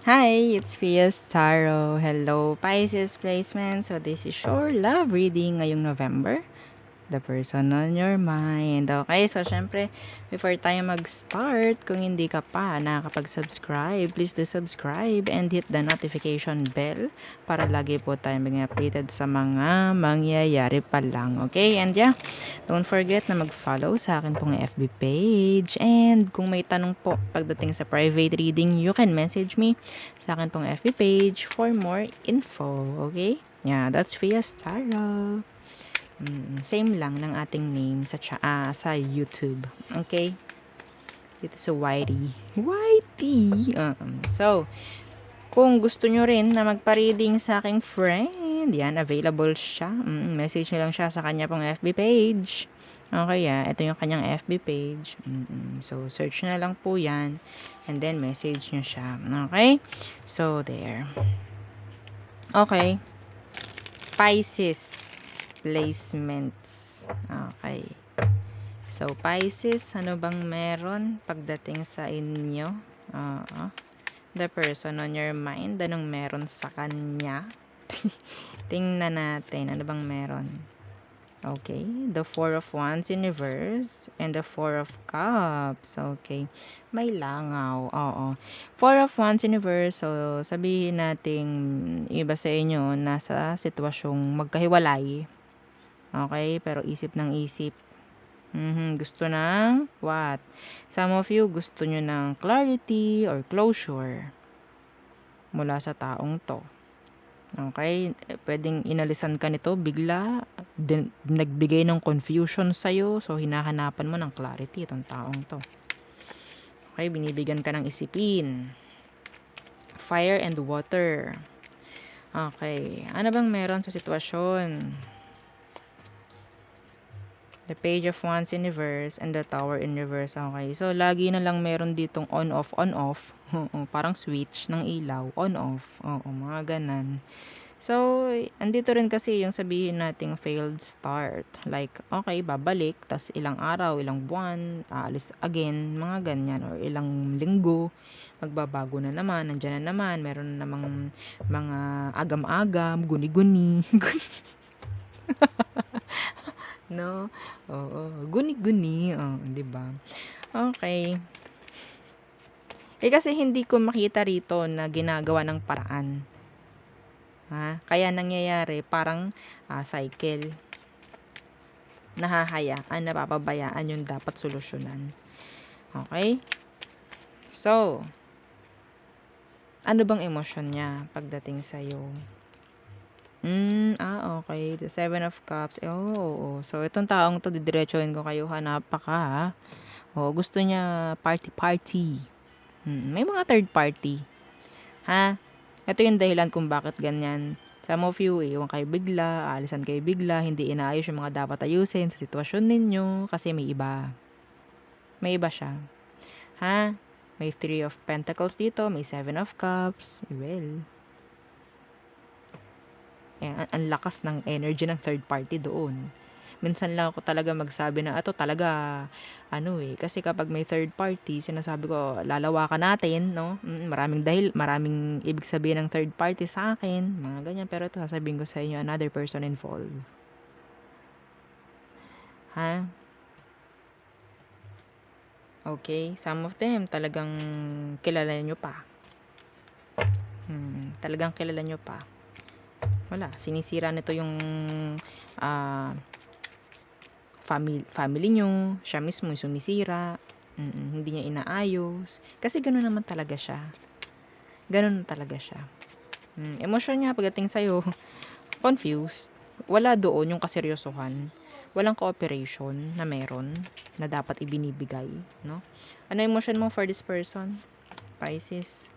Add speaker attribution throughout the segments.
Speaker 1: Hi, it's Fias Tarot. Hello, Pisces placement. So this is your love reading ngayong November. The person on your mind. Okay, so syempre, before tayo mag-start, kung hindi ka pa nakakapag-subscribe, please do subscribe and hit the notification bell para lagi po tayo maging updated sa mga mangyayari pa lang. Okay, and yeah, don't forget na mag-follow sa akin pong FB page. And kung may tanong po pagdating sa private reading, you can message me sa akin pong FB page for more info. Okay? Yeah, that's Fias Tarot. Same lang ng ating name sa YouTube. Okay? Dito sa Whitey. Whitey! So, kung gusto nyo rin na magpa-reading sa aking friend, yan, available siya. Message nyo lang siya sa kanya pong FB page. Okay, ito yung kanyang FB page. So, search na lang po yan. And then, message nyo siya. Okay? So, there. Okay. Pisces placements. Okay. So, Pisces, ano bang meron pagdating sa inyo? The person on your mind, anong meron sa kanya? Tingnan natin, ano bang meron? Okay, the Four of Wands in reverse and the Four of Cups. Okay, may langaw. Oo. Four of Wands in reverse. So, sabihin nating iba sa inyo nasa sitwasyong magkahiwalay. Okay, pero isip ng isip. Gusto ng what? Some of you gusto nyo ng clarity or closure mula sa taong to. Okay, pwedeng inalisan ka nito bigla, nagbigay ng confusion sa'yo, so hinahanapan mo ng clarity itong taong to. Okay, binibigyan ka ng isipin. Fire and water. Okay, ano bang meron sa sitwasyon? The Page of Wands in reverse and the Tower in reverse. Okay. So, lagi na lang meron ditong on-off, on-off. Parang switch ng ilaw. On-off. Oo, mga ganan. So, andito rin kasi yung sabihin nating failed start. Like, okay, babalik, tas ilang araw, ilang buwan, aalis again, mga ganyan. Or ilang linggo, magbabago na naman, nandyan na naman, meron na namang mga agam-agam, guni-guni. No? Oo. Guni-guni. Oh, 'di ba? Okay. Kasi hindi ko makita rito na ginagawa ng paraan. Ha? Kaya nangyayari parang cycle. Nahahayaan, napapabayaan yung dapat solusyonan. Okay? So, ano bang emosyon niya pagdating sa iyo? Okay. The Seven of Cups. Oo. So, itong taong to, didiretsuhin ko kayo, napaka. Gusto niya party-party. May mga third party. Ha? Ito yung dahilan kung bakit ganyan. Some of you, iwan kayo bigla, aalisan kayo bigla, hindi inaayos yung mga dapat ayusin sa sitwasyon ninyo kasi may iba. May iba siya. Ha? May Three of Pentacles dito, may Seven of Cups. Well, ang lakas ng energy ng third party doon. Minsan lang ako talaga magsabi na ito talaga kasi kapag may third party, sinasabi ko lalawakan natin, no? Maraming ibig sabihin ng third party sa akin, mga ganyan, pero ito sasabihin ko sa inyo, another person involved. Ha? Okay, some of them talagang kilala nyo pa. Talagang kilala nyo pa. Wala, sinisira nito yung family nyo, siya mismo yung sumisira, hindi niya inaayos, kasi gano'n naman talaga siya. Emosyon niya pagdating sa'yo, confused, wala doon yung kaseryosohan, walang cooperation na meron, na dapat ibinibigay, no? Ano emosyon mo for this person? Pisces,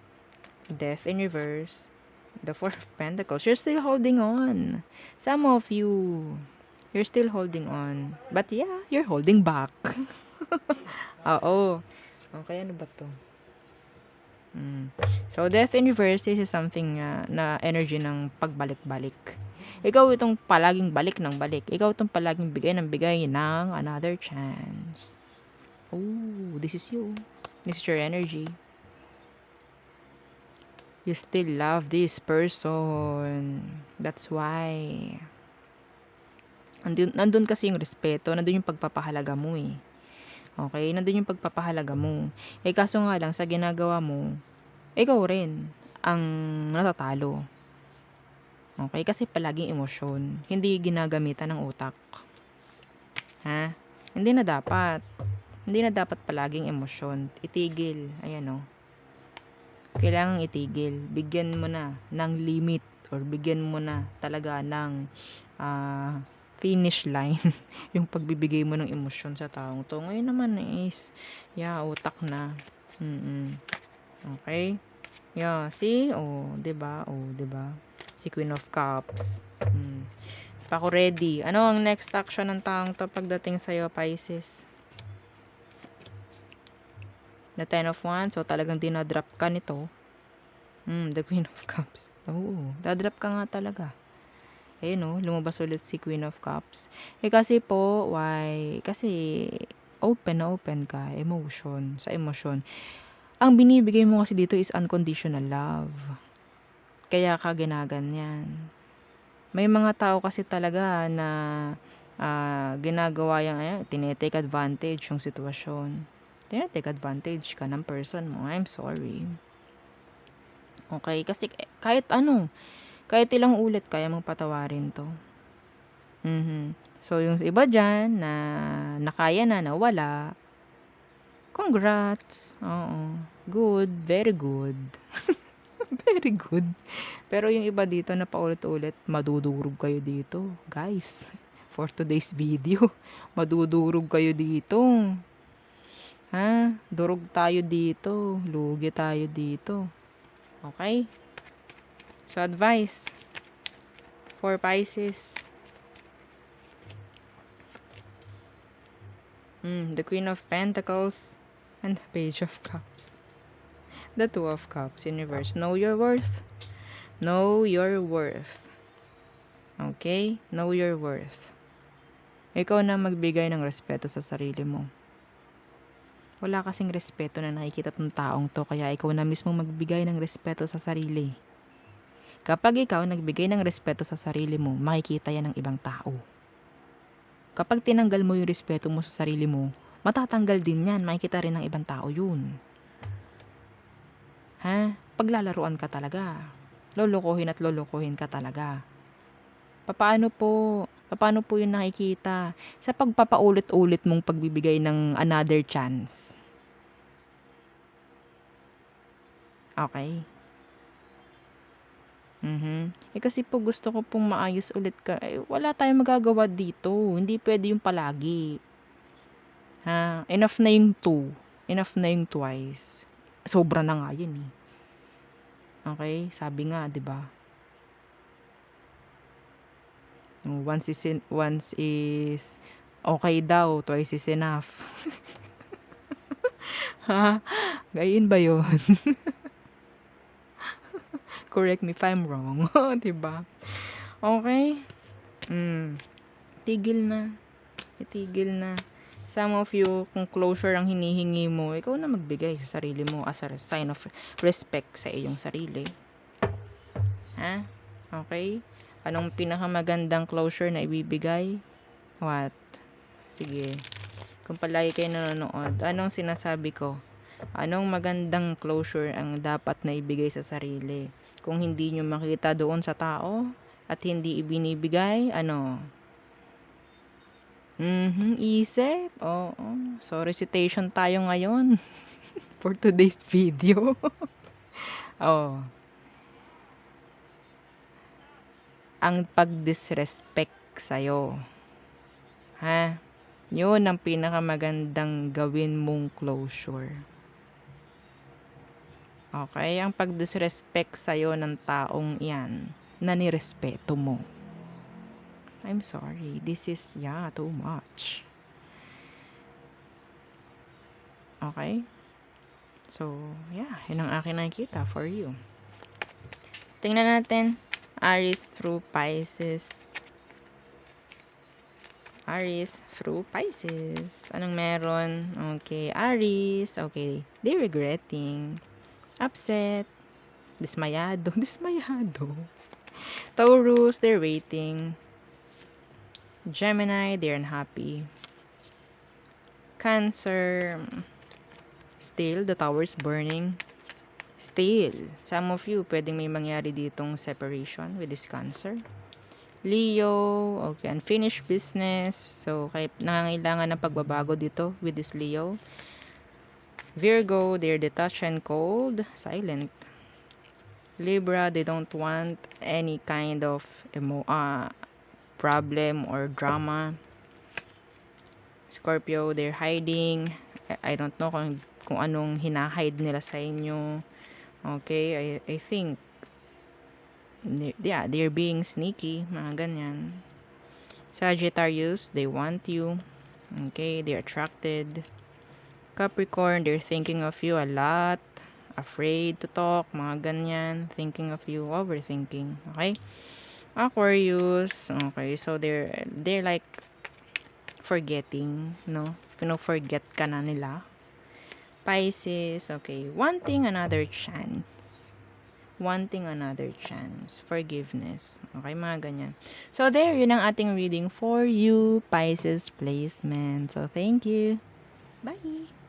Speaker 1: Death in reverse, the Four of Pentacles, you're still holding on. Some of you, you're still holding on. But yeah, you're holding back. Oo. Okay, ano ba to? So, death in reverse is something na energy ng pagbalik-balik. Ikaw itong palaging balik ng balik. Ikaw itong palaging bigay ng bigay ng another chance. Oh, this is you. This is your energy. You still love this person. That's why. Nandun kasi yung respeto, nandun yung pagpapahalaga mo eh. Okay? Nandun yung pagpapahalaga mo. Eh kaso nga lang, sa ginagawa mo, ikaw rin ang natatalo. Okay? Kasi palaging emosyon. Hindi ginagamitan ng utak. Ha? Hindi na dapat. Hindi na dapat palaging emosyon. Itigil. Ayan o. Kailangang itigil. Bigyan mo na ng limit or bigyan mo na talaga ng finish line yung pagbibigay mo ng emosyon sa taong to. Ngayon naman is utak na. Okay? See? Oh, 'di ba? Oh, 'di ba? Si Queen of Cups. Pa ako ready. Ano ang next action ng taong to pagdating sa iyo, Pisces? The Ten of Wands. So talagang dinadrop ka nito. The Queen of Cups. Oo, dadrop ka nga talaga. Ayun oh, lumabas ulit si Queen of Cups. Eh kasi po, why? Kasi open na open ka, sa emosyon. Ang binibigay mo kasi dito is unconditional love. Kaya ka ginaganyan. May mga tao kasi talaga na ginagawa yung tinetake advantage yung sitwasyon. Tinetake advantage ka ng person mo. I'm sorry. Okay, kasi kahit ilang ulit kaya mong patawarin to. So, yung iba dyan na nakaya na, nawala, congrats. Oo. Good. Very good. Very good. Pero yung iba dito na paulit-ulit, madudurog kayo dito. Guys, for today's video, madudurog kayo dito. Ha? Durog tayo dito. Lugi tayo dito. Okay? So, advice for Pisces. The Queen of Pentacles and the Page of Cups. The Two of Cups. Universe, know your worth. Know your worth. Okay? Know your worth. Ikaw na magbigay ng respeto sa sarili mo. Wala kasing respeto na nakikita ng taong to, kaya ikaw na mismo magbigay ng respeto sa sarili. Kapag ikaw nagbigay ng respeto sa sarili mo, makikita yan ng ibang tao. Kapag tinanggal mo yung respeto mo sa sarili mo, matatanggal din yan, makikita rin ng ibang tao yun. Ha? Paglalaruan ka talaga. Lolokohin at lolokohin ka talaga. Paano po yun nakikita? Sa pagpapaulit-ulit mong pagbibigay ng another chance. Okay? Eh kasi po gusto ko pong maayos ulit ka. Wala tayong magagawa dito. Hindi pwede yung palagi. Ha? Enough na yung 2. Enough na yung twice. Sobra na nga yun eh. Okay? Sabi nga, 'di ba? Once is okay daw, twice is enough. Ha? Gayon ba yun? Correct me if I'm wrong. 'Di ba? Okay? Tigil na. Itigil na. Some of you, kung closure ang hinihingi mo, ikaw na magbigay sa sarili mo as a sign of respect sa iyong sarili. Ha? Okay? Anong pinakamagandang closure na ibibigay? What? Sige. Kung palagi kayo nanonood, anong sinasabi ko? Anong magandang closure ang dapat na ibigay sa sarili? Kung hindi nyo makita doon sa tao at hindi ibinibigay, isip. Oo. So, recitation tayo ngayon for today's video. Oh. Ang pag-disrespect sa'yo. Ha? Yun ang pinakamagandang gawin mong closure. Okay? Ang pag-disrespect sa'yo ng taong yan na nirespeto mo. I'm sorry. This is, too much. Okay? So, yun ang akin nakikita for you. Tingnan natin. Aries through Pisces. Aries through Pisces. Anong meron? Okay, Aries. Okay, they're regretting. Upset. Dismayado. Dismayado. Taurus, they're waiting. Gemini, they're unhappy. Cancer, still, the tower's burning. Still, some of you, pwedeng may mangyari ditong separation with this Cancer. Leo, okay, unfinished business. So, kaya nangangailangan ng pagbabago dito with this Leo. Virgo, they're detached and cold, silent. Libra, they don't want any kind of problem or drama. Scorpio, they're hiding. I don't know kung anong hinahide nila sa inyo. Okay, I think they're being sneaky, mga ganyan. Sagittarius, they want you. Okay, they're attracted. Capricorn, they're thinking of you a lot. Afraid to talk, mga ganyan. Thinking of you, overthinking. Okay? Aquarius, okay, so they're like forgetting, no? Pino-forget ka na nila. Pisces, okay, wanting another chance. Wanting another chance. Forgiveness. Okay, mga ganyan. So, there, yun ang ating reading for you, Pisces placement. So, thank you. Bye!